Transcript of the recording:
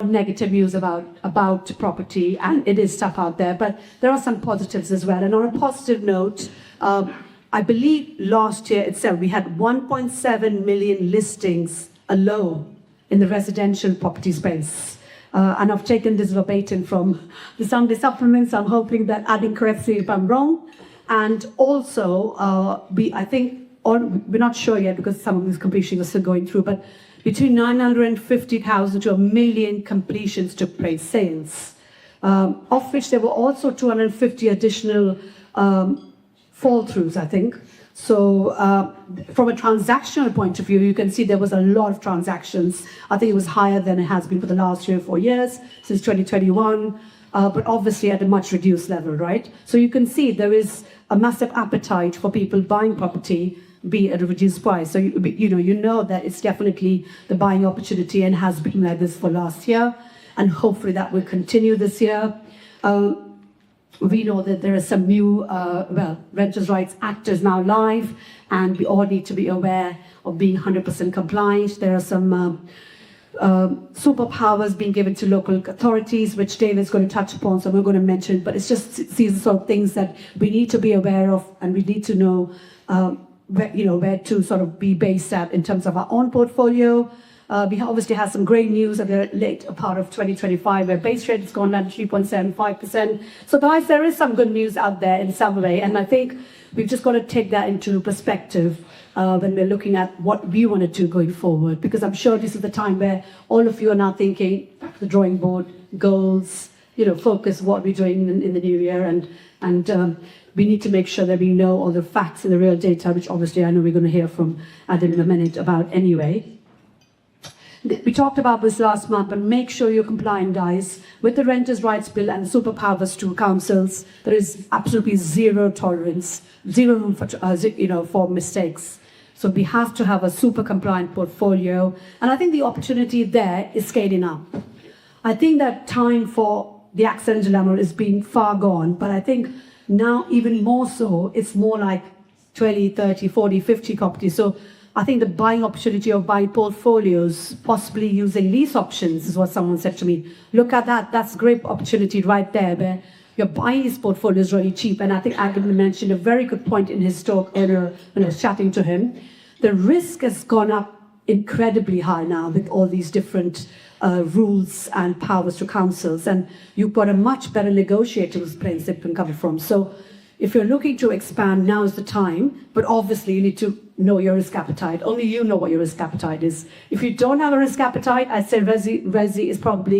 negative news about property, and it is tough out there, but there are some positives as well. And on a positive note, I believe last year itself we had 1.7 million listings alone in the residential property space. And I've taken this verbatim from the Sunday supplements. I'm hoping that adding correctly if I'm wrong. And also, we're not sure yet because some of these completions are still going through, but between 950,000 to 1 million completions took place, sales, of which there were also 250 additional fall-throughs, I think. So from a transactional point of view, you can see there was a lot of transactions. I think it was higher than it has been for the last 3 or 4 years, since 2021, but obviously at a much reduced level, right? So you can see there is a massive appetite for people buying property, be at a reduced price. So you know that it's definitely the buying opportunity and has been like this for last year, and hopefully that will continue this year. We know that there are some new Renters' Rights Act is now live, and we all need to be aware of being 100% compliant. There are some superpowers being given to local authorities, which Dave is going to touch upon, so we're going to mention, but it's just these sort of things that we need to be aware of, and we need to know where to sort of be based at in terms of our own portfolio. We obviously had some great news at the late part of 2025 where base rate has gone down to 3.75%. So guys, there is some good news out there in some way, and I think we've just got to take that into perspective when we're looking at what we want to do going forward, because I'm sure this is the time where all of you are now thinking the drawing board, goals, focus what we're doing in the new year, and we need to make sure that we know all the facts and the real data, which obviously I know we're going to hear from Adam in a minute about anyway. We talked about this last month, but make sure you're compliant, guys, with the Renters' Rights Bill and superpowers to councils. There is absolutely zero tolerance, zero room for mistakes. So we have to have a super compliant portfolio, and I think the opportunity there is scaling up. I think that time for the accidental landlord is being far gone, but I think now even more so, it's more like 20, 30, 40, 50 properties. So I think the buying opportunity of buying portfolios, possibly using lease options, is what someone said to me. Look at that. That's a great opportunity right there where you're buying these portfolios really cheap. And I think Agam mentioned a very good point in his talk earlier when I was chatting to him. The risk has gone up incredibly high now with all these different rules and powers to councils. And you've got a much better negotiator's place that can come from. So if you're looking to expand, now is the time, but obviously you need to know your risk appetite. Only you know what your risk appetite is. If you don't have a risk appetite, I'd say Resi is probably